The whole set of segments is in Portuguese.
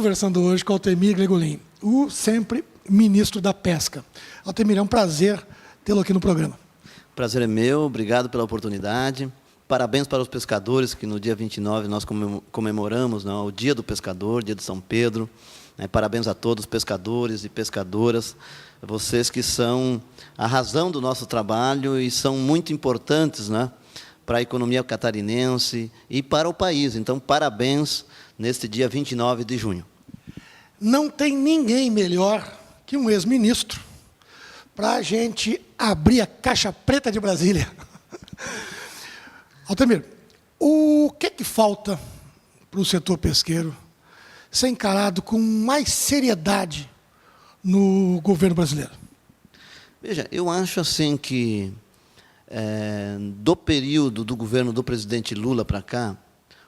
conversando hoje com Altemir Gregolin, o sempre ministro da Pesca. Altemir, é um prazer tê-lo aqui no programa. Prazer é meu, obrigado pela oportunidade. Parabéns para os pescadores, que no dia 29 nós comemoramos, o Dia do Pescador, Dia de São Pedro. Parabéns a todos, pescadores e pescadoras, vocês que são a razão do nosso trabalho e são muito importantes, para a economia catarinense e para o país. Então, parabéns neste dia 29 de junho. Não tem ninguém melhor que um ex-ministro para a gente abrir a caixa preta de Brasília. Altemir, o que falta para o setor pesqueiro ser encarado com mais seriedade no governo brasileiro? Veja, eu acho assim que, do período do governo do presidente Lula para cá,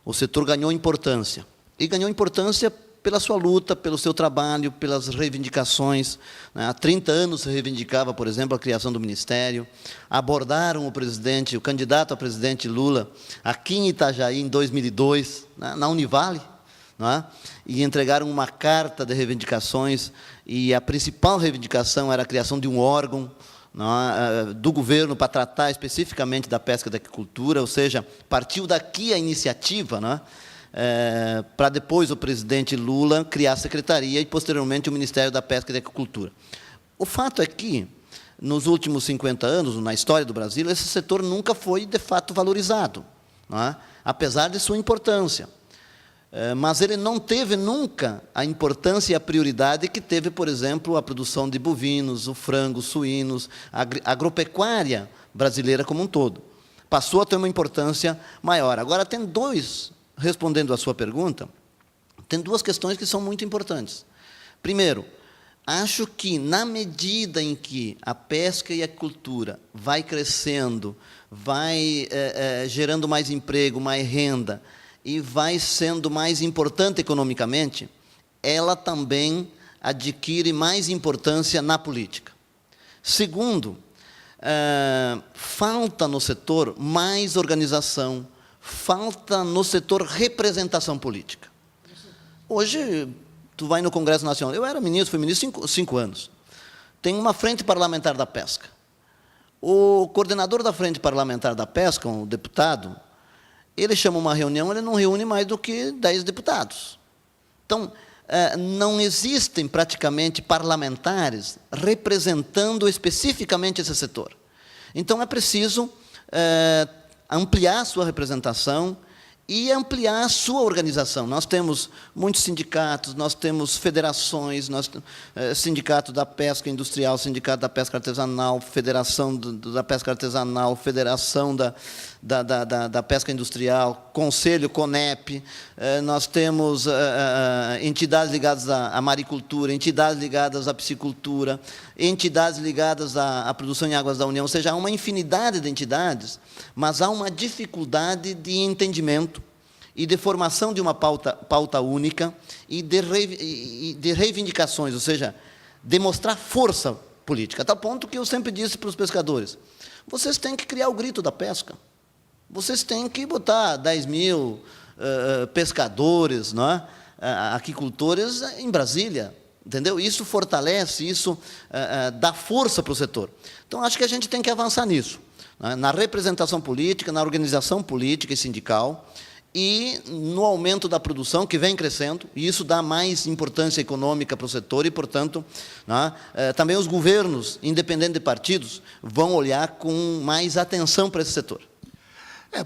o setor ganhou importância. E ganhou importância pela sua luta, pelo seu trabalho, pelas reivindicações. Há 30 anos se reivindicava, por exemplo, a criação do Ministério. Abordaram o candidato a presidente Lula, aqui em Itajaí, em 2002, na Univale, e entregaram uma carta de reivindicações, e a principal reivindicação era a criação de um órgão do governo para tratar especificamente da pesca e da aquicultura, ou seja, partiu daqui a iniciativa, para depois o presidente Lula criar a secretaria e, posteriormente, o Ministério da Pesca e da Aquicultura. O fato é que, nos últimos 50 anos, na história do Brasil, esse setor nunca foi, de fato, valorizado, apesar de sua importância. Mas ele não teve nunca a importância e a prioridade que teve, por exemplo, a produção de bovinos, o frango, suínos, a agropecuária brasileira como um todo. Passou a ter uma importância maior. Agora, respondendo à sua pergunta, tem duas questões que são muito importantes. Primeiro, acho que, na medida em que a pesca e a aquicultura vai crescendo, vai gerando mais emprego, mais renda, e vai sendo mais importante economicamente, ela também adquire mais importância na política. Segundo, falta no setor mais organização, falta no setor representação política. Hoje, tu vai no Congresso Nacional, eu era ministro, fui ministro 5 anos, tem uma frente parlamentar da pesca. O coordenador da frente parlamentar da pesca, um deputado, ele chama uma reunião, ele não reúne mais do que 10 deputados. Então, não existem praticamente parlamentares representando especificamente esse setor. Então, é preciso ampliar a sua representação e ampliar a sua organização. Nós temos muitos sindicatos, nós temos federações, Sindicato da Pesca Industrial, Sindicato da Pesca Artesanal, Federação da Pesca Artesanal, Federação da Pesca Industrial, Conselho, CONEP, nós temos entidades ligadas à maricultura, entidades ligadas à piscicultura, entidades ligadas à produção em águas da União, ou seja, há uma infinidade de entidades, mas há uma dificuldade de entendimento e de formação de uma pauta única e de reivindicações, ou seja, demonstrar força política. A tal ponto que eu sempre disse para os pescadores, vocês têm que criar o grito da pesca, vocês têm que botar 10 mil pescadores, aquicultores em Brasília, entendeu? Isso fortalece, isso dá força para o setor. Então, acho que a gente tem que avançar nisso, na representação política, na organização política e sindical, e no aumento da produção, que vem crescendo, e isso dá mais importância econômica para o setor, e, portanto, também os governos, independente de partidos, vão olhar com mais atenção para esse setor.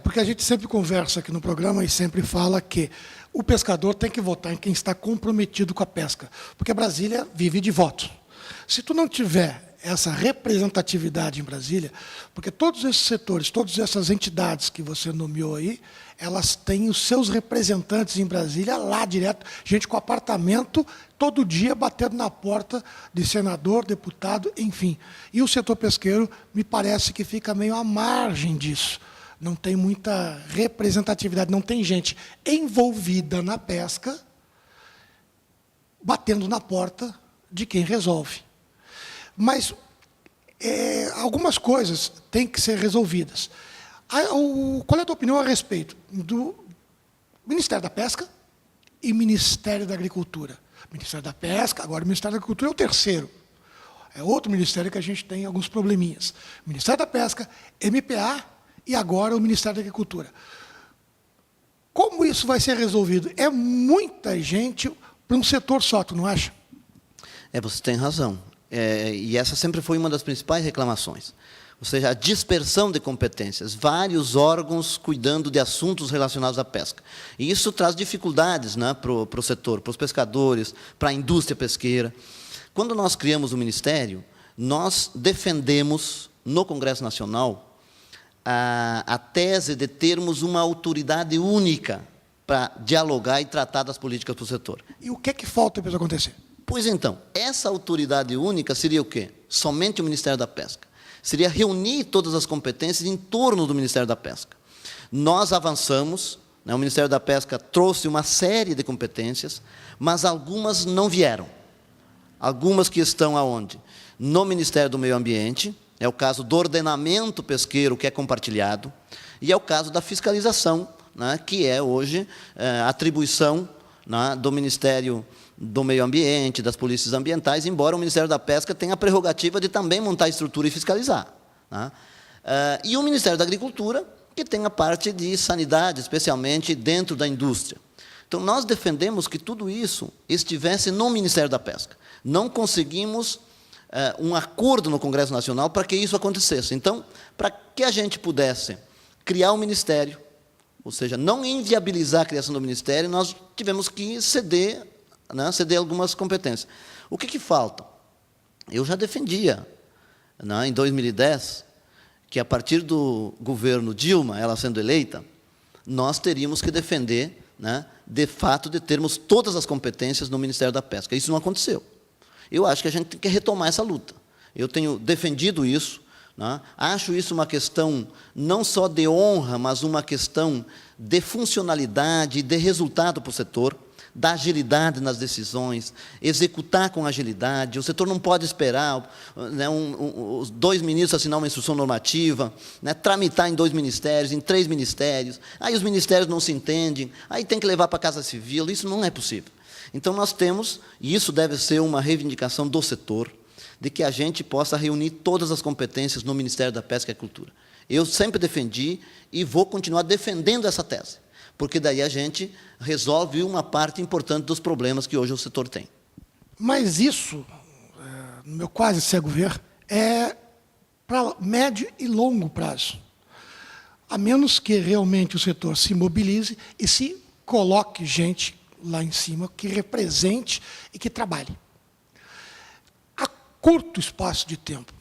Porque a gente sempre conversa aqui no programa e sempre fala que o pescador tem que votar em quem está comprometido com a pesca, porque Brasília vive de votos. Se tu não tiver essa representatividade em Brasília, porque todos esses setores, todas essas entidades que você nomeou aí, elas têm os seus representantes em Brasília, lá direto, gente com apartamento, todo dia batendo na porta de senador, deputado, enfim. E o setor pesqueiro, me parece que fica meio à margem disso. Não tem muita representatividade, não tem gente envolvida na pesca, batendo na porta de quem resolve. Mas algumas coisas têm que ser resolvidas. Qual é a tua opinião a respeito do Ministério da Pesca e Ministério da Agricultura. Ministério da Pesca, agora o Ministério da Agricultura é o terceiro. É outro ministério que a gente tem alguns probleminhas. Ministério da Pesca, MPA e agora o Ministério da Agricultura. Como isso vai ser resolvido? É muita gente para um setor só, tu não acha? Você tem razão. E essa sempre foi uma das principais reclamações. Ou seja, a dispersão de competências, vários órgãos cuidando de assuntos relacionados à pesca. E isso traz dificuldades, né, para o setor, para os pescadores, para a indústria pesqueira. Quando nós criamos o Ministério, nós defendemos, no Congresso Nacional, a tese de termos uma autoridade única para dialogar e tratar das políticas para o setor. E o que falta para isso acontecer? Pois então, essa autoridade única seria o quê? Somente o Ministério da Pesca. Seria reunir todas as competências em torno do Ministério da Pesca. Nós avançamos, né, o Ministério da Pesca trouxe uma série de competências, mas algumas não vieram. Algumas que estão aonde? No Ministério do Meio Ambiente, é o caso do ordenamento pesqueiro, que é compartilhado, e é o caso da fiscalização, né, que é hoje atribuição, né, do Ministério do Meio Ambiente, das polícias ambientais, embora o Ministério da Pesca tenha a prerrogativa de também montar estrutura e fiscalizar, né? E o Ministério da Agricultura, que tem a parte de sanidade, especialmente dentro da indústria. Então, nós defendemos que tudo isso estivesse no Ministério da Pesca. Não conseguimos um acordo no Congresso Nacional para que isso acontecesse. Então, para que a gente pudesse criar um ministério, ou seja, não inviabilizar a criação do ministério, nós tivemos que ceder algumas competências. O que falta? Eu já defendia, né, em 2010, que a partir do governo Dilma, ela sendo eleita, nós teríamos que defender, né, de fato, de termos todas as competências no Ministério da Pesca. Isso não aconteceu. Eu acho que a gente tem que retomar essa luta. Eu tenho defendido isso, né, acho isso uma questão não só de honra, mas uma questão de funcionalidade e de resultado para o setor, da agilidade nas decisões, executar com agilidade. O setor não pode esperar, né, os 2 ministros assinar uma instrução normativa, né, tramitar em 2 ministérios, em 3 ministérios, aí os ministérios não se entendem, aí tem que levar para a Casa Civil, isso não é possível. Então, nós temos, e isso deve ser uma reivindicação do setor, de que a gente possa reunir todas as competências no Ministério da Pesca e Agricultura. Eu sempre defendi e vou continuar defendendo essa tese, porque daí a gente resolve uma parte importante dos problemas que hoje o setor tem. Mas isso, no meu quase cego ver, é para médio e longo prazo. A menos que realmente o setor se mobilize e se coloque gente lá em cima que represente e que trabalhe. A curto espaço de tempo,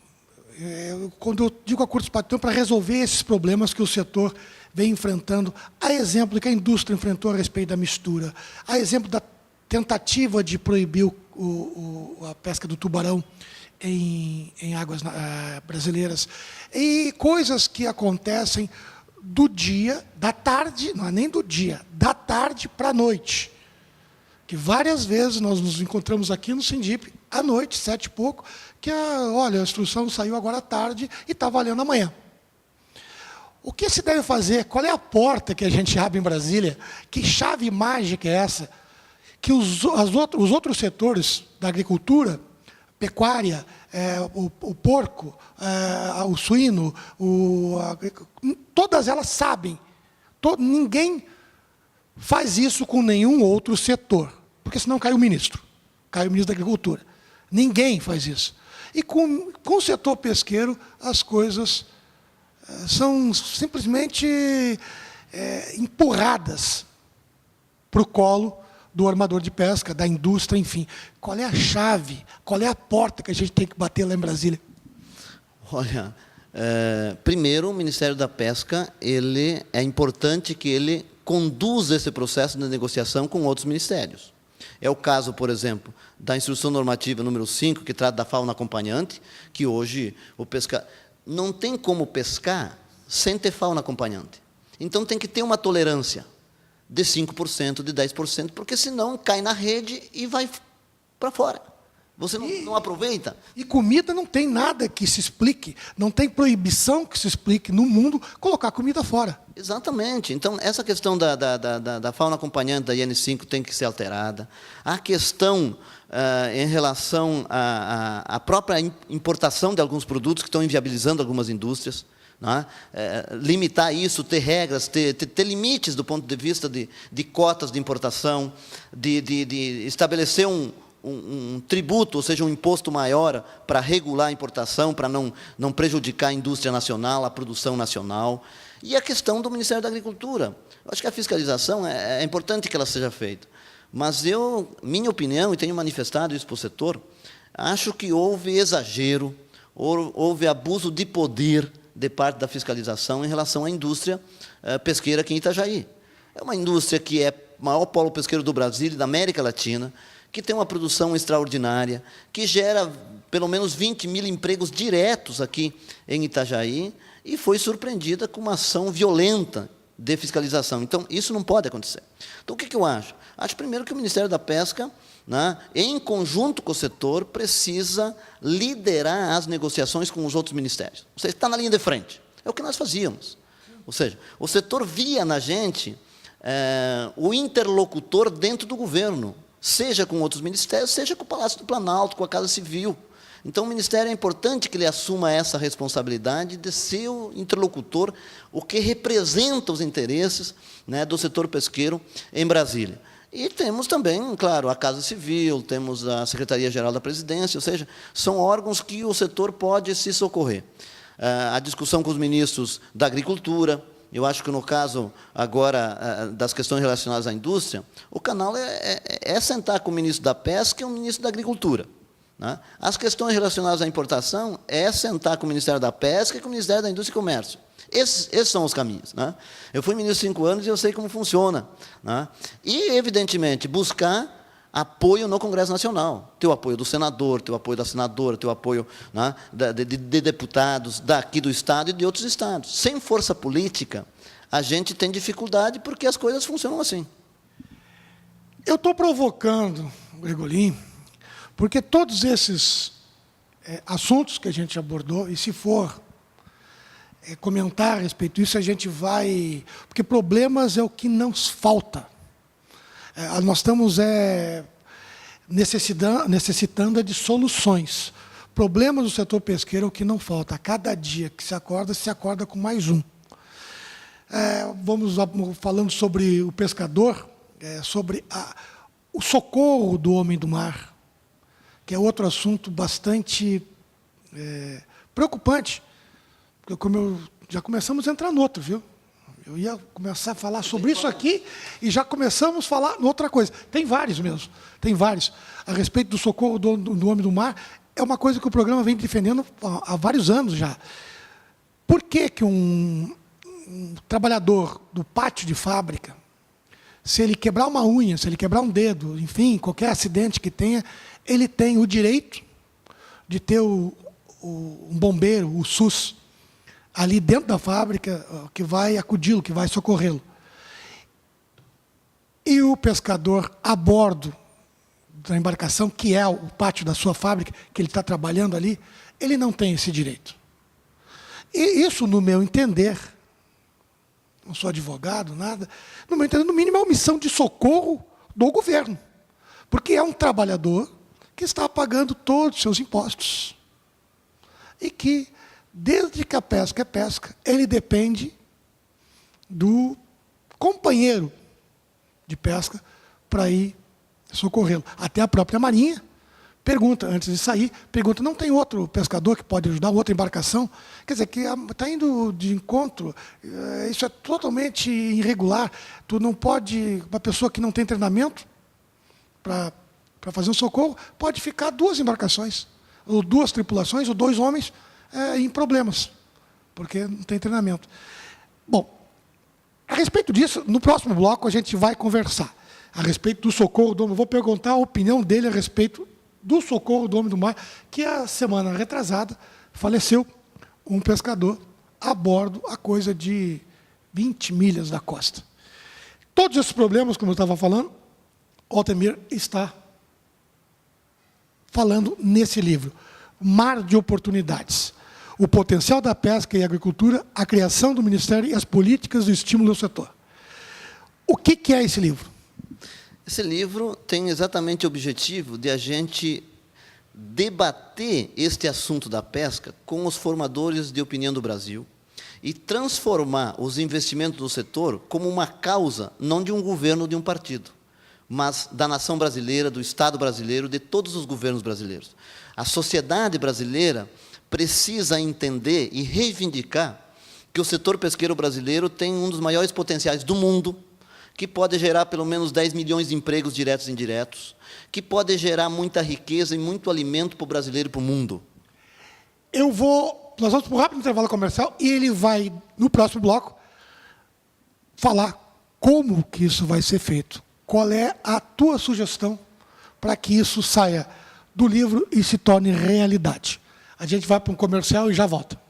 quando eu digo a curto espaço de tempo, para resolver esses problemas que o setor vem enfrentando, a exemplo que a indústria enfrentou a respeito da mistura, a exemplo da tentativa de proibir a pesca do tubarão em águas brasileiras, e coisas que acontecem do dia, da tarde, não é nem do dia, da tarde para a noite, que várias vezes nós nos encontramos aqui no Sindip, à noite, 7 e pouco, que olha, a instrução saiu agora à tarde e está valendo amanhã. O que se deve fazer? Qual é a porta que a gente abre em Brasília? Que chave mágica é essa? Que os outros setores da agricultura, pecuária, o porco, o suíno, todas elas sabem. Ninguém faz isso com nenhum outro setor, porque senão cai o ministro da Agricultura. Ninguém faz isso. E com o setor pesqueiro, as coisas são simplesmente empurradas para o colo do armador de pesca, da indústria, enfim. Qual é a chave, qual é a porta que a gente tem que bater lá em Brasília? Olha, primeiro, o Ministério da Pesca, é importante que ele conduza esse processo de negociação com outros ministérios. É o caso, por exemplo, da Instrução Normativa número 5, que trata da fauna acompanhante, que hoje o pescador não tem como pescar sem ter fauna acompanhante. Então, tem que ter uma tolerância de 5%, de 10%, porque senão cai na rede e vai para fora. Você não aproveita? E comida não tem nada que se explique, não tem proibição que se explique no mundo colocar comida fora. Exatamente. Então, essa questão da fauna acompanhante da IN5 tem que ser alterada. A questão em relação à própria importação de alguns produtos que estão inviabilizando algumas indústrias, né? Limitar isso, ter regras, ter limites do ponto de vista de cotas de importação, de estabelecer um tributo, ou seja, um imposto maior para regular a importação, para não prejudicar a indústria nacional, a produção nacional. E a questão do Ministério da Agricultura. Eu acho que a fiscalização é importante que ela seja feita. Mas minha opinião, e tenho manifestado isso para o setor, acho que houve exagero, houve abuso de poder de parte da fiscalização em relação à indústria pesqueira aqui em Itajaí. É uma indústria que é o maior polo pesqueiro do Brasil e da América Latina, que tem uma produção extraordinária, que gera pelo menos 20 mil empregos diretos aqui em Itajaí, e foi surpreendida com uma ação violenta de fiscalização. Então, isso não pode acontecer. Então, o que eu acho? Acho, primeiro, que o Ministério da Pesca, né, em conjunto com o setor, precisa liderar as negociações com os outros ministérios. Ou seja, está na linha de frente. É o que nós fazíamos. Ou seja, o setor via na gente o interlocutor dentro do governo, seja com outros ministérios, seja com o Palácio do Planalto, com a Casa Civil. Então, o Ministério é importante que ele assuma essa responsabilidade de ser o interlocutor, o que representa os interesses, né, do setor pesqueiro em Brasília. E temos também, claro, a Casa Civil, temos a Secretaria-Geral da Presidência, ou seja, são órgãos que o setor pode se socorrer. A discussão com os ministros da Agricultura. Eu acho que, no caso, agora, das questões relacionadas à indústria, o canal é sentar com o ministro da Pesca e o ministro da Agricultura. Né? As questões relacionadas à importação é sentar com o Ministério da Pesca e com o Ministério da Indústria e Comércio. Esses são os caminhos. Né? Eu fui ministro 5 anos e eu sei como funciona. Né? E, evidentemente, buscar apoio no Congresso Nacional. Ter o apoio do senador, ter o apoio da senadora, ter o apoio, né, de deputados daqui do Estado e de outros estados. Sem força política, a gente tem dificuldade porque as coisas funcionam assim. Eu estou provocando, Gregolin, porque todos esses assuntos que a gente abordou, e se for comentar a respeito disso, a gente vai... Porque problemas é o que nos falta. Nós estamos necessitando de soluções. Problemas do setor pesqueiro é o que não falta. A cada dia que se acorda com mais um. Vamos falando sobre o pescador, sobre o socorro do homem do mar, que é outro assunto bastante preocupante. Porque já começamos a entrar no outro, viu? Eu ia começar a falar sobre isso aqui e já começamos a falar em outra coisa. Tem vários mesmo, tem vários. A respeito do socorro do homem do mar, é uma coisa que o programa vem defendendo há vários anos já. Por que um trabalhador do pátio de fábrica, se ele quebrar uma unha, se ele quebrar um dedo, enfim, qualquer acidente que tenha, ele tem o direito de ter um bombeiro, o SUS, ali dentro da fábrica, que vai acudi-lo, que vai socorrê-lo. E o pescador a bordo da embarcação, que é o pátio da sua fábrica, que ele está trabalhando ali, ele não tem esse direito. E isso, no meu entender, não sou advogado, nada, no meu entender, no mínimo, é uma missão de socorro do governo. Porque é um trabalhador que está pagando todos os seus impostos. E que, desde que a pesca é pesca, ele depende do companheiro de pesca para ir socorrê-lo. Até a própria Marinha pergunta, antes de sair, não tem outro pescador que pode ajudar, outra embarcação? Quer dizer, que está indo de encontro, isso é totalmente irregular. Tu não pode, uma pessoa que não tem treinamento para fazer um socorro, pode ficar 2 embarcações, ou 2 tripulações, ou 2 homens, em problemas, porque não tem treinamento. Bom, a respeito disso, no próximo bloco a gente vai conversar a respeito do socorro do homem. Vou perguntar a opinião dele a respeito do socorro do homem do mar, que a semana retrasada faleceu um pescador a bordo, a coisa de 20 milhas da costa. Todos esses problemas, como eu estava falando, o Altemir está falando nesse livro, Mar de Oportunidades. O potencial da pesca e agricultura, a criação do Ministério e as políticas de estímulo ao setor. O que é esse livro? Esse livro tem exatamente o objetivo de a gente debater este assunto da pesca com os formadores de opinião do Brasil e transformar os investimentos do setor como uma causa, não de um governo ou de um partido, mas da nação brasileira, do Estado brasileiro, de todos os governos brasileiros. A sociedade brasileira precisa entender e reivindicar que o setor pesqueiro brasileiro tem um dos maiores potenciais do mundo, que pode gerar pelo menos 10 milhões de empregos diretos e indiretos, que pode gerar muita riqueza e muito alimento para o brasileiro e para o mundo. Nós vamos para um rápido intervalo comercial e ele vai, no próximo bloco, falar como que isso vai ser feito. Qual é a tua sugestão para que isso saia do livro e se torne realidade? A gente vai para um comercial e já volta.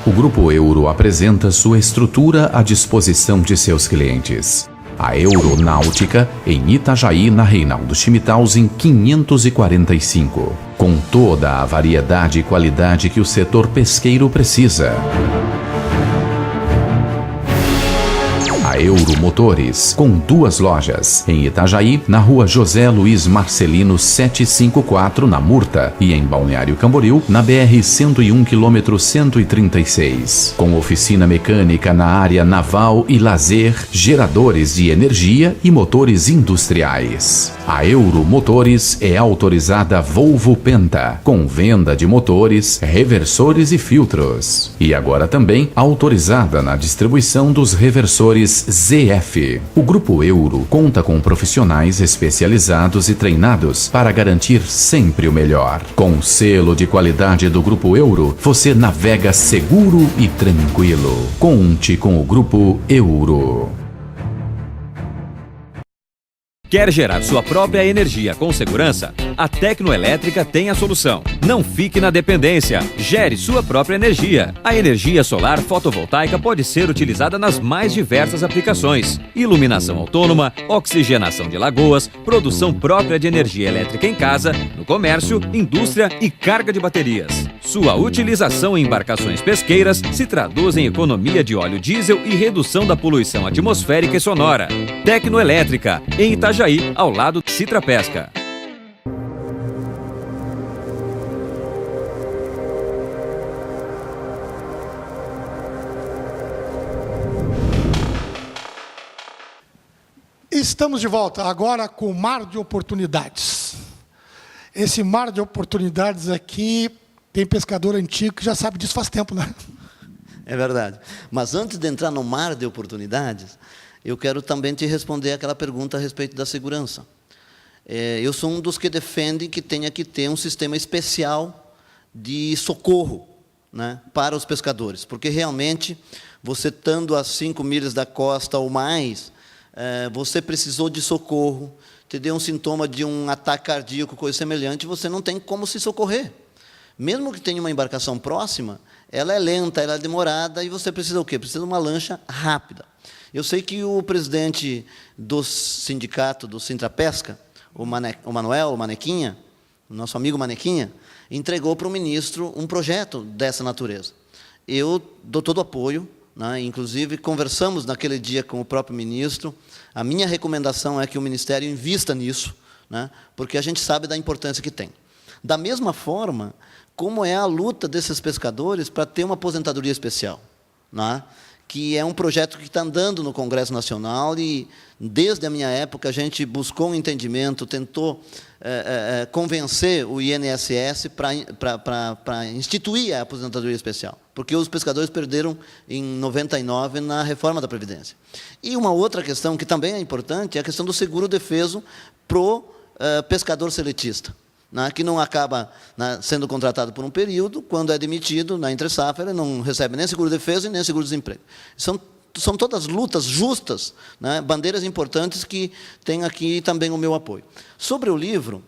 O Grupo Euro apresenta sua estrutura à disposição de seus clientes. A Euronáutica, em Itajaí, na Reinaldo Schmittausen 545. Com toda a variedade e qualidade que o setor pesqueiro precisa. A Euromotores, com 2 lojas, em Itajaí, na rua José Luiz Marcelino 754, na Murta, e em Balneário Camboriú, na BR 101, quilômetro 136. Com oficina mecânica na área naval e lazer, geradores de energia e motores industriais. A Euromotores é autorizada Volvo Penta, com venda de motores, reversores e filtros. E agora também autorizada na distribuição dos reversores ZF. O Grupo Euro conta com profissionais especializados e treinados para garantir sempre o melhor. Com o selo de qualidade do Grupo Euro, você navega seguro e tranquilo. Conte com o Grupo Euro. Quer gerar sua própria energia com segurança? A Tecnoelétrica tem a solução. Não fique na dependência. Gere sua própria energia. A energia solar fotovoltaica pode ser utilizada nas mais diversas aplicações: iluminação autônoma, oxigenação de lagoas, produção própria de energia elétrica em casa, no comércio, indústria e carga de baterias. Sua utilização em embarcações pesqueiras se traduz em economia de óleo diesel e redução da poluição atmosférica e sonora. Tecnoelétrica, em Itajaí, ao lado de Citra Pesca. Estamos de volta agora com o Mar de Oportunidades. Esse mar de oportunidades aqui, tem pescador antigo que já sabe disso faz tempo, né? É verdade. Mas antes de entrar no mar de oportunidades, eu quero também te responder aquela pergunta a respeito da segurança. Eu sou um dos que defendem que tenha que ter um sistema especial de socorro, né, para os pescadores, porque realmente, você estando a 5 milhas da costa ou mais, você precisou de socorro, te deu um sintoma de um ataque cardíaco, coisa semelhante, você não tem como se socorrer. Mesmo que tenha uma embarcação próxima, ela é lenta, ela é demorada, e você precisa o quê? Precisa de uma lancha rápida. Eu sei que o presidente do sindicato do Sintra Pesca, o Manuel, o Manequinha, o nosso amigo Manequinha, entregou para o ministro um projeto dessa natureza. Eu dou todo o apoio, né? Inclusive conversamos naquele dia com o próprio ministro. A minha recomendação é que o Ministério invista nisso, né? Porque a gente sabe da importância que tem. Da mesma forma, como é a luta desses pescadores para ter uma aposentadoria especial, né? Que é um projeto que está andando no Congresso Nacional e, desde a minha época, a gente buscou um entendimento, tentou convencer o INSS para instituir a aposentadoria especial, porque os pescadores perderam em 99 na reforma da Previdência. E uma outra questão que também é importante é a questão do seguro defeso para o pescador seletista, né, que não acaba, né, sendo contratado por um período, quando é demitido na entre-safra, ele não recebe nem seguro-defeso e nem seguro-desemprego. São todas lutas justas, né, bandeiras importantes que têm aqui também o meu apoio. Sobre o livro,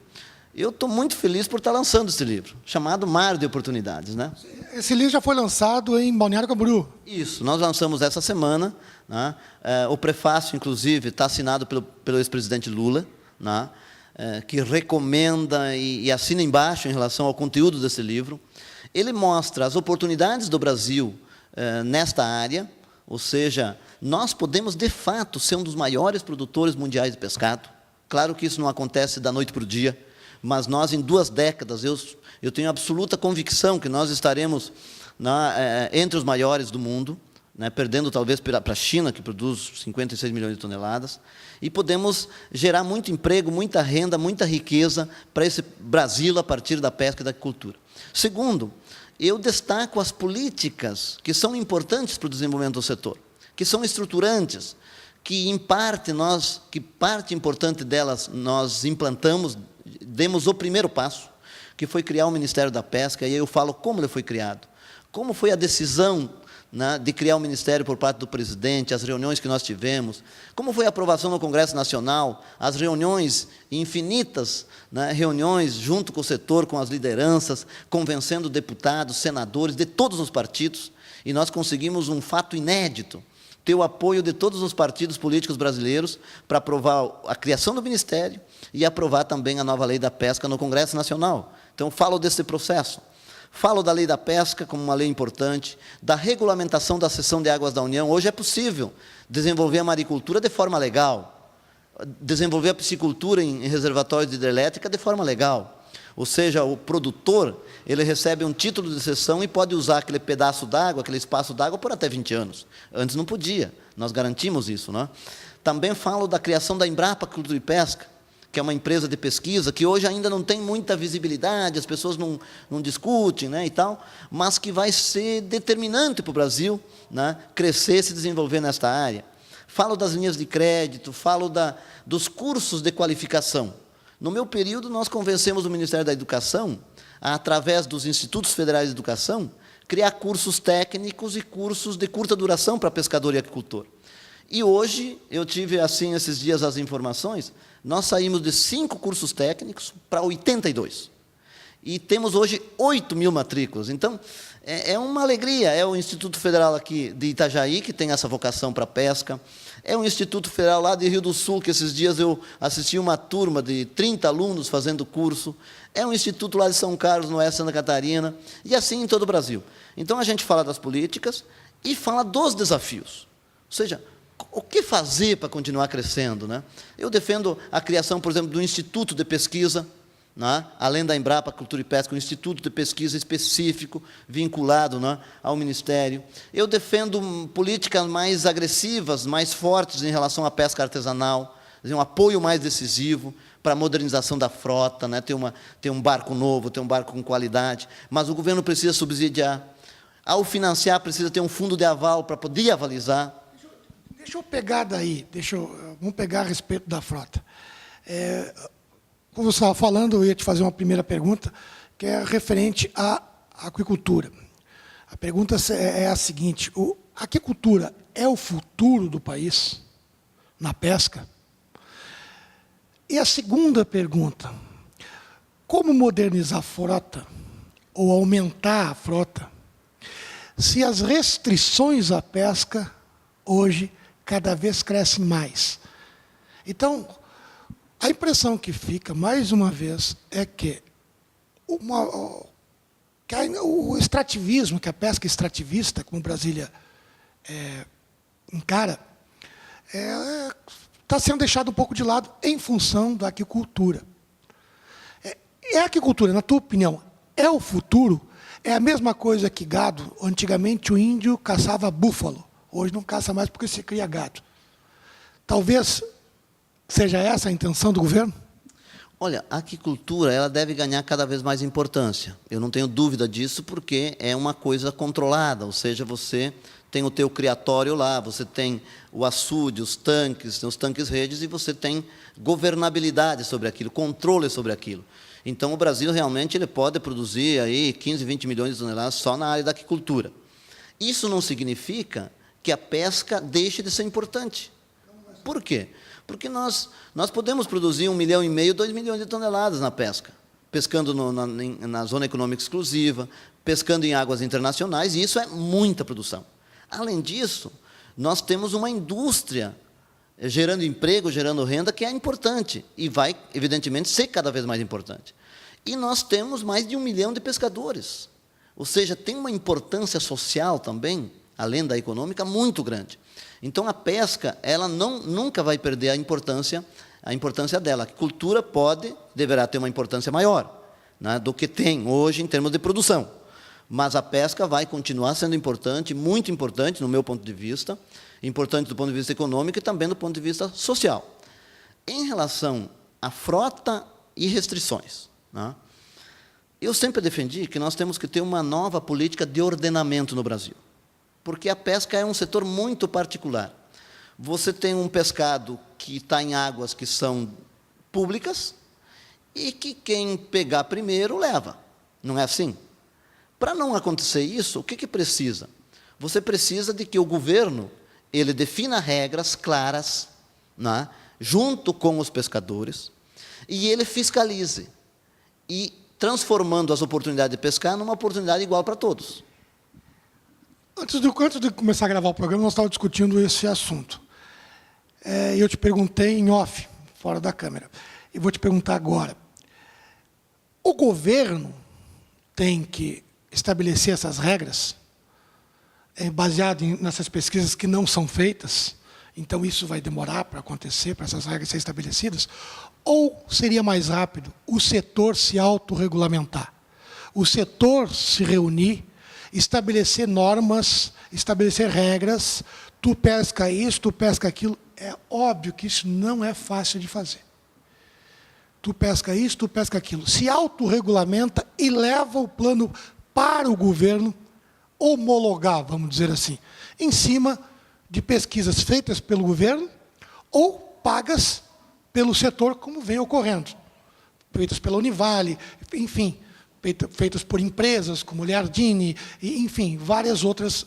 eu estou muito feliz por estar lançando esse livro, chamado Mar de Oportunidades, né? Esse livro já foi lançado em Balneário Camboriú. Isso, nós lançamos essa semana, né? O prefácio, inclusive, está assinado pelo ex-presidente Lula, né? que recomenda e assina embaixo em relação ao conteúdo desse livro. Ele mostra as oportunidades do Brasil nesta área, ou seja, nós podemos, de fato, ser um dos maiores produtores mundiais de pescado. Claro que isso não acontece da noite para o dia, mas nós, em 2 décadas, eu tenho absoluta convicção que nós estaremos entre os maiores do mundo, né, perdendo talvez para a China, que produz 56 milhões de toneladas, e podemos gerar muito emprego, muita renda, muita riqueza para esse Brasil a partir da pesca e da agricultura. Segundo, eu destaco as políticas que são importantes para o desenvolvimento do setor, que são estruturantes, que, em parte, parte importante delas nós implantamos, demos o primeiro passo, que foi criar o Ministério da Pesca, e aí eu falo como ele foi criado, como foi a decisão, né, de criar o Ministério por parte do presidente, as reuniões que nós tivemos, como foi a aprovação no Congresso Nacional, as reuniões, infinitas, né, reuniões junto com o setor, com as lideranças, convencendo deputados, senadores de todos os partidos, e nós conseguimos um fato inédito, ter o apoio de todos os partidos políticos brasileiros para aprovar a criação do Ministério e aprovar também a nova Lei da Pesca no Congresso Nacional. Então, falo desse processo. Falo da Lei da Pesca como uma lei importante, da regulamentação da cessão de águas da União. Hoje é possível desenvolver a maricultura de forma legal, desenvolver a piscicultura em reservatórios de hidrelétrica de forma legal. Ou seja, o produtor, ele recebe um título de cessão e pode usar aquele pedaço d'água, aquele espaço d'água por até 20 anos. Antes não podia, nós garantimos isso, né? Também falo da criação da Embrapa Cultura e Pesca, que é uma empresa de pesquisa, que hoje ainda não tem muita visibilidade, as pessoas não discutem, né, e tal, mas que vai ser determinante para o Brasil, né, crescer e se desenvolver nesta área. Falo das linhas de crédito, falo dos cursos de qualificação. No meu período, nós convencemos o Ministério da Educação, através dos Institutos Federais de Educação, criar cursos técnicos e cursos de curta duração para pescador e agricultor. E hoje, eu tive, assim, esses dias as informações, nós saímos de 5 cursos técnicos para 82. E temos hoje 8 mil matrículas. Então, é uma alegria. É o Instituto Federal aqui de Itajaí, que tem essa vocação para a pesca. É o Instituto Federal lá de Rio do Sul, que esses dias eu assisti uma turma de 30 alunos fazendo curso. É um instituto lá de São Carlos, no oeste de Santa Catarina. E assim em todo o Brasil. Então, a gente fala das políticas e fala dos desafios. Ou seja, o que fazer para continuar crescendo, né? Eu defendo a criação, por exemplo, do Instituto de Pesquisa, né? Além da Embrapa Cultura e Pesca, um Instituto de Pesquisa específico, vinculado, né, ao Ministério. Eu defendo políticas mais agressivas, mais fortes em relação à pesca artesanal, um apoio mais decisivo para a modernização da frota, né? Ter um barco novo, ter um barco com qualidade, mas o governo precisa subsidiar. Ao financiar, precisa ter um fundo de aval para poder avalizar. Deixa eu pegar daí, vamos pegar a respeito da frota. Como você estava falando, eu ia te fazer uma primeira pergunta, que é referente à aquicultura. A pergunta é a seguinte: a aquicultura é o futuro do país na pesca? E a segunda pergunta: como modernizar a frota, ou aumentar a frota, se as restrições à pesca, hoje, cada vez crescem mais? Então, a impressão que fica, mais uma vez, é que o extrativismo, que a pesca extrativista, como Brasília encara, está sendo deixado um pouco de lado em função da aquicultura. A aquicultura, na tua opinião, é o futuro? É a mesma coisa que gado? Antigamente o índio caçava búfalo. Hoje não caça mais porque se cria gado. Talvez seja essa a intenção do governo? Olha, a aquicultura ela deve ganhar cada vez mais importância. Eu não tenho dúvida disso, porque é uma coisa controlada, ou seja, você tem o teu criatório lá, você tem o açude, os tanques redes, e você tem governabilidade sobre aquilo, controle sobre aquilo. Então, o Brasil realmente ele pode produzir aí 15, 20 milhões de toneladas só na área da aquicultura. Isso não significa que a pesca deixe de ser importante. Por quê? Porque nós podemos produzir 1,5 milhão, 2 milhões de toneladas na pesca, pescando na zona econômica exclusiva, pescando em águas internacionais, e isso é muita produção. Além disso, nós temos uma indústria gerando emprego, gerando renda, que é importante e vai, evidentemente, ser cada vez mais importante. E nós temos mais de 1 milhão de pescadores, ou seja, tem uma importância social também, além da econômica, muito grande. Então, a pesca, ela nunca vai perder a importância dela. A cultura deverá ter uma importância maior, né, do que tem hoje em termos de produção. Mas a pesca vai continuar sendo importante, muito importante, no meu ponto de vista, importante do ponto de vista econômico e também do ponto de vista social. Em relação à frota e restrições, né, eu sempre defendi que nós temos que ter uma nova política de ordenamento no Brasil, porque a pesca é um setor muito particular. Você tem um pescado que está em águas que são públicas e que quem pegar primeiro leva. Não é assim? Para não acontecer isso, o que precisa? Você precisa de que o governo ele defina regras claras, né, junto com os pescadores, e ele fiscalize, e transformando as oportunidades de pescar numa oportunidade igual para todos. Antes de começar a gravar o programa, nós estávamos discutindo esse assunto. Eu te perguntei em off, fora da câmera, e vou te perguntar agora. O governo tem que estabelecer essas regras, baseado nessas pesquisas que não são feitas, então isso vai demorar para acontecer, para essas regras serem estabelecidas, ou seria mais rápido o setor se autorregulamentar, o setor se reunir, estabelecer normas, estabelecer regras, tu pesca isso, tu pesca aquilo. É óbvio que isso não é fácil de fazer. Tu pesca isso, tu pesca aquilo. Se autorregulamenta e leva o plano para o governo homologar, vamos dizer assim, em cima de pesquisas feitas pelo governo ou pagas pelo setor, como vem ocorrendo. Feitas pela Univale, enfim, feitas por empresas como Liardini, enfim, várias outras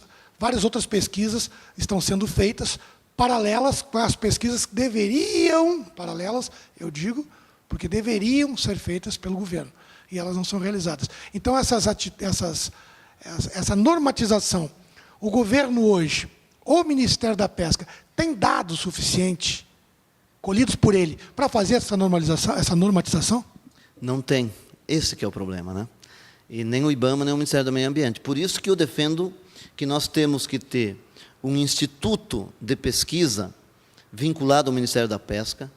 pesquisas estão sendo feitas paralelas com as pesquisas que deveriam, paralelas, eu digo, porque deveriam ser feitas pelo governo, e elas não são realizadas. Então, essa normatização, o governo hoje, o Ministério da Pesca, tem dados suficientes, colhidos por ele, para fazer essa normatização? Não tem. Esse que é o problema, né? E nem o IBAMA, nem o Ministério do Meio Ambiente. Por isso que eu defendo que nós temos que ter um instituto de pesquisa vinculado ao Ministério da Pesca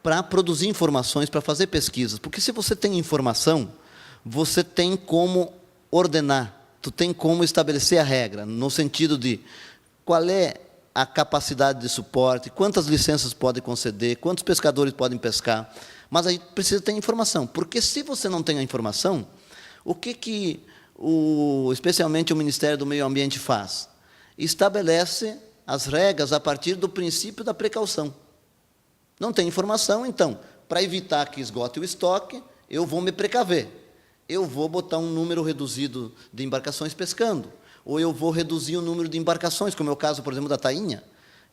para produzir informações, para fazer pesquisas. Porque se você tem informação, você tem como ordenar, tu tem como estabelecer a regra, no sentido de qual é a capacidade de suporte, quantas licenças pode conceder, quantos pescadores podem pescar. Mas aí precisa ter informação, porque se você não tem a informação, o que especialmente o Ministério do Meio Ambiente faz? Estabelece as regras a partir do princípio da precaução. Não tem informação, então, para evitar que esgote o estoque, eu vou me precaver. Eu vou botar um número reduzido de embarcações pescando, ou eu vou reduzir o número de embarcações, como é o caso, por exemplo, da Tainha,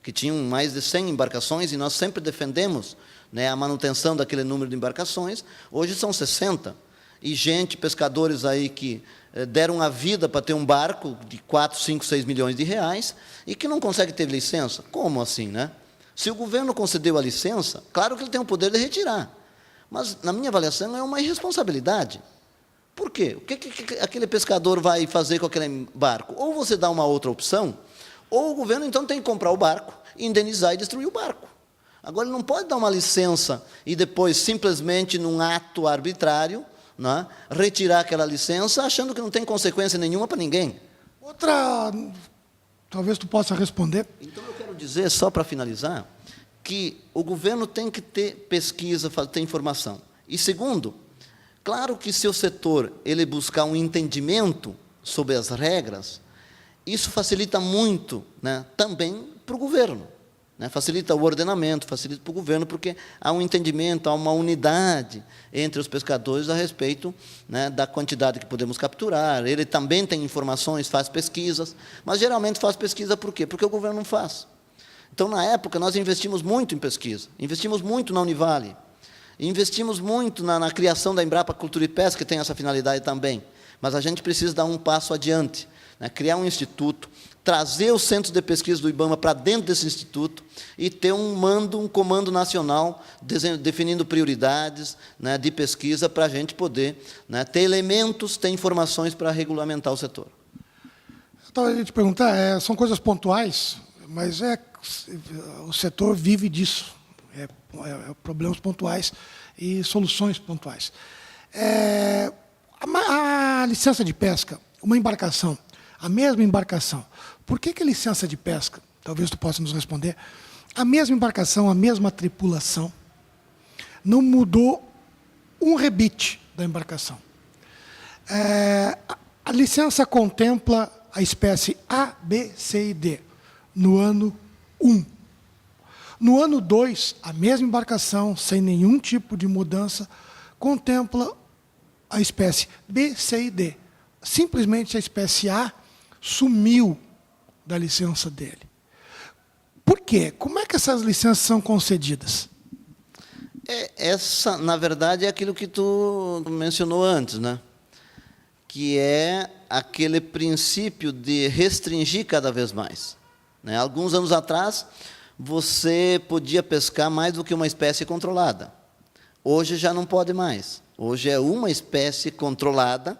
que tinham mais de 100 embarcações, e nós sempre defendemos, né, a manutenção daquele número de embarcações. Hoje são 60, e pescadores aí que deram a vida para ter um barco de 4, 5, 6 milhões de reais, e que não consegue ter licença. Como assim, né? Se o governo concedeu a licença, claro que ele tem o poder de retirar, mas, na minha avaliação, é uma irresponsabilidade. Por quê? O que aquele pescador vai fazer com aquele barco? Ou você dá uma outra opção, ou o governo, então, tem que comprar o barco, indenizar e destruir o barco. Agora, ele não pode dar uma licença e depois, simplesmente, num ato arbitrário, né, retirar aquela licença, achando que não tem consequência nenhuma para ninguém. Outra, talvez tu possa responder. Então, eu quero dizer, só para finalizar, que o governo tem que ter pesquisa, ter informação. E, segundo, claro que se o setor ele buscar um entendimento sobre as regras, isso facilita muito, né, também para o governo. Né, facilita o ordenamento, facilita para o governo, porque há um entendimento, há uma unidade entre os pescadores a respeito, né, da quantidade que podemos capturar. Ele também tem informações, faz pesquisas, mas geralmente faz pesquisa por quê? Porque o governo não faz. Então, na época, nós investimos muito em pesquisa, investimos muito na Univale, investimos muito na criação da Embrapa Cultura e Pesca, que tem essa finalidade também, mas a gente precisa dar um passo adiante, né, criar um instituto, trazer os centros de pesquisa do IBAMA para dentro desse instituto e ter um comando nacional definindo prioridades, né, de pesquisa para a gente poder, né, ter elementos, ter informações para regulamentar o setor. Então, a gente perguntar, são coisas pontuais, mas o setor vive disso, problemas pontuais e soluções pontuais. A licença de pesca, uma embarcação, a mesma embarcação, por que a licença de pesca, talvez tu possa nos responder, a mesma embarcação, a mesma tripulação, não mudou um rebite da embarcação? A licença contempla a espécie A, B, C e D, no ano 1. No ano 2, a mesma embarcação, sem nenhum tipo de mudança, contempla a espécie B, C e D. Simplesmente a espécie A sumiu da licença dele. Por quê? Como é que essas licenças são concedidas? Essa, na verdade, é aquilo que tu mencionou antes, né? Que é aquele princípio de restringir cada vez mais, né? Alguns anos atrás, você podia pescar mais do que uma espécie controlada. Hoje já não pode mais. Hoje é uma espécie controlada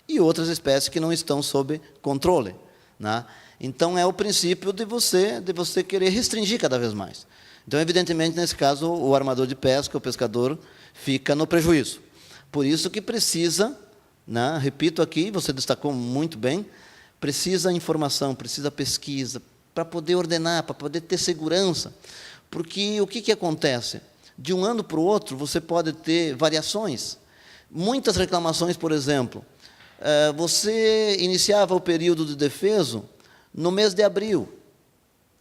e outras espécies que não estão sob controle, né? Então, é o princípio de você querer restringir cada vez mais. Então, evidentemente, nesse caso, o armador de pesca, o pescador, fica no prejuízo. Por isso que precisa, né, repito aqui, você destacou muito bem, precisa informação, precisa pesquisa, para poder ordenar, para poder ter segurança. Porque o que acontece? De um ano para o outro, você pode ter variações. Muitas reclamações, por exemplo, você iniciava o período de defeso no mês de abril,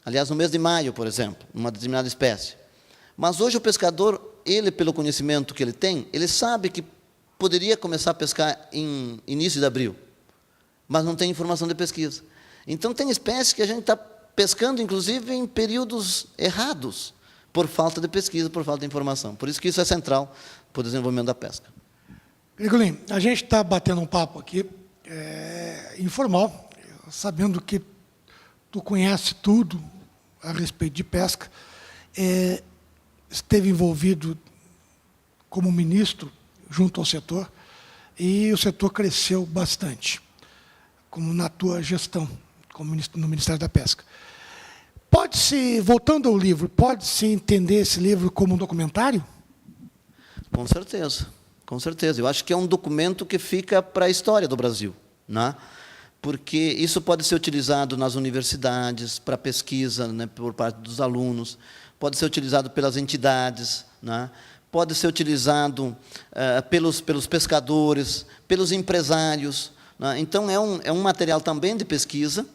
aliás, no mês de maio, por exemplo, uma determinada espécie. Mas hoje o pescador, ele, pelo conhecimento que ele tem, ele sabe que poderia começar a pescar em início de abril, mas não tem informação de pesquisa. Então, tem espécies que a gente está pescando, inclusive, em períodos errados, por falta de pesquisa, por falta de informação. Por isso que isso é central para o desenvolvimento da pesca. Grigolin, a gente está batendo um papo aqui, informal, sabendo que tu conhece tudo a respeito de pesca, esteve envolvido como ministro junto ao setor, e o setor cresceu bastante, como na tua gestão, como no Ministério da Pesca. Pode-se, voltando ao livro, pode-se entender esse livro como um documentário? Com certeza, com certeza. Eu acho que é um documento que fica para a história do Brasil, né? Porque isso pode ser utilizado nas universidades, para pesquisa, né, por parte dos alunos, pode ser utilizado pelas entidades, né, pode ser utilizado pelos pescadores, pelos empresários, né? Então, é um material também de pesquisa,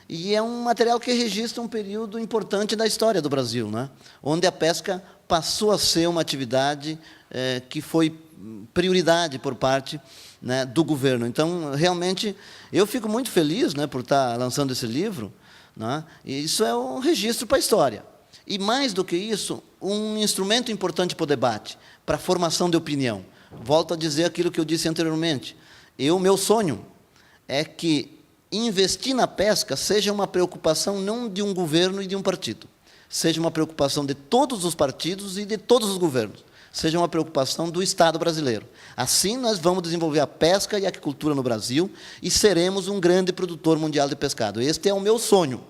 e é um material que registra um período importante da história do Brasil, né, onde a pesca passou a ser uma atividade que foi prioridade por parte, né, do governo. Então, realmente, eu fico muito feliz, né, por estar lançando esse livro, né, e isso é um registro para a história. E, mais do que isso, um instrumento importante para o debate, para a formação de opinião. Volto a dizer aquilo que eu disse anteriormente. Meu sonho é que investir na pesca seja uma preocupação não de um governo e de um partido, seja uma preocupação de todos os partidos e de todos os governos, seja uma preocupação do Estado brasileiro. Assim, nós vamos desenvolver a pesca e a aquicultura no Brasil e seremos um grande produtor mundial de pescado. Este é o meu sonho.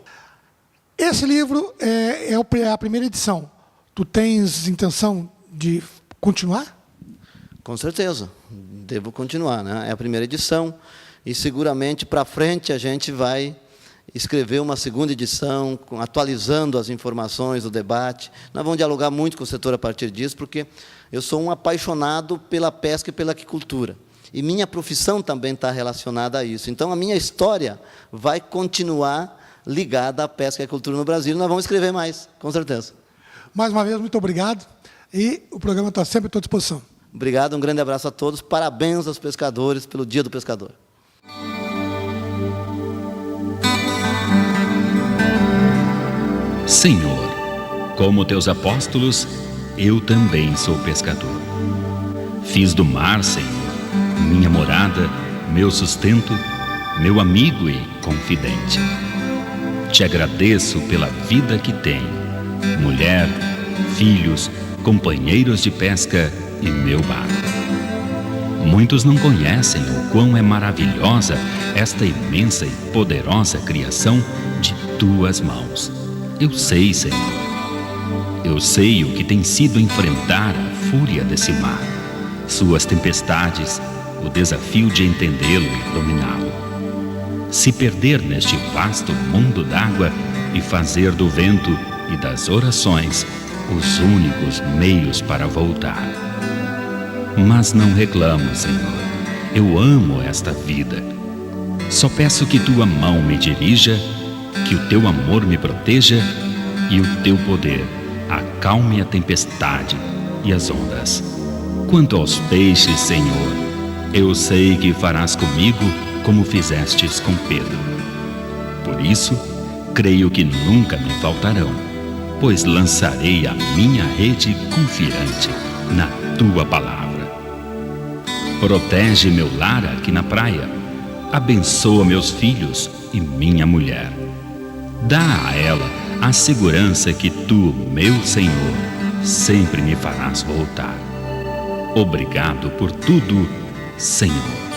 Esse livro é a primeira edição. Tu tens intenção de continuar? Com certeza, devo continuar, né? É a primeira edição e, seguramente, para frente, a gente vai escrever uma segunda edição, atualizando as informações, o debate. Nós vamos dialogar muito com o setor a partir disso, porque eu sou um apaixonado pela pesca e pela aquicultura. E minha profissão também está relacionada a isso. Então, a minha história vai continuar ligada à pesca e à aquicultura no Brasil. Nós vamos escrever mais, com certeza. Mais uma vez, muito obrigado. E o programa está sempre à tua disposição. Obrigado, um grande abraço a todos. Parabéns aos pescadores pelo Dia do Pescador. Senhor, como teus apóstolos, eu também sou pescador. Fiz do mar, Senhor, minha morada, meu sustento, meu amigo e confidente. te agradeço pela vida que tenho, mulher, filhos, companheiros de pesca e meu barco. Muitos não conhecem o quão é maravilhosa esta imensa e poderosa criação de tuas mãos. Eu sei, Senhor. Eu sei o que tem sido enfrentar a fúria desse mar, suas tempestades, o desafio de entendê-lo e dominá-lo. Se perder neste vasto mundo d'água e fazer do vento e das orações os únicos meios para voltar. Mas não reclamo, Senhor. Eu amo esta vida. Só peço que tua mão me dirija, que o teu amor me proteja e o teu poder acalme a tempestade e as ondas. Quanto aos peixes, Senhor, eu sei que farás comigo como fizestes com Pedro. Por isso, creio que nunca me faltarão, pois lançarei a minha rede confiante na tua palavra. Protege meu lar aqui na praia, abençoa meus filhos e minha mulher. Dá a ela a segurança que tu, meu Senhor, sempre me farás voltar. Obrigado por tudo, Senhor.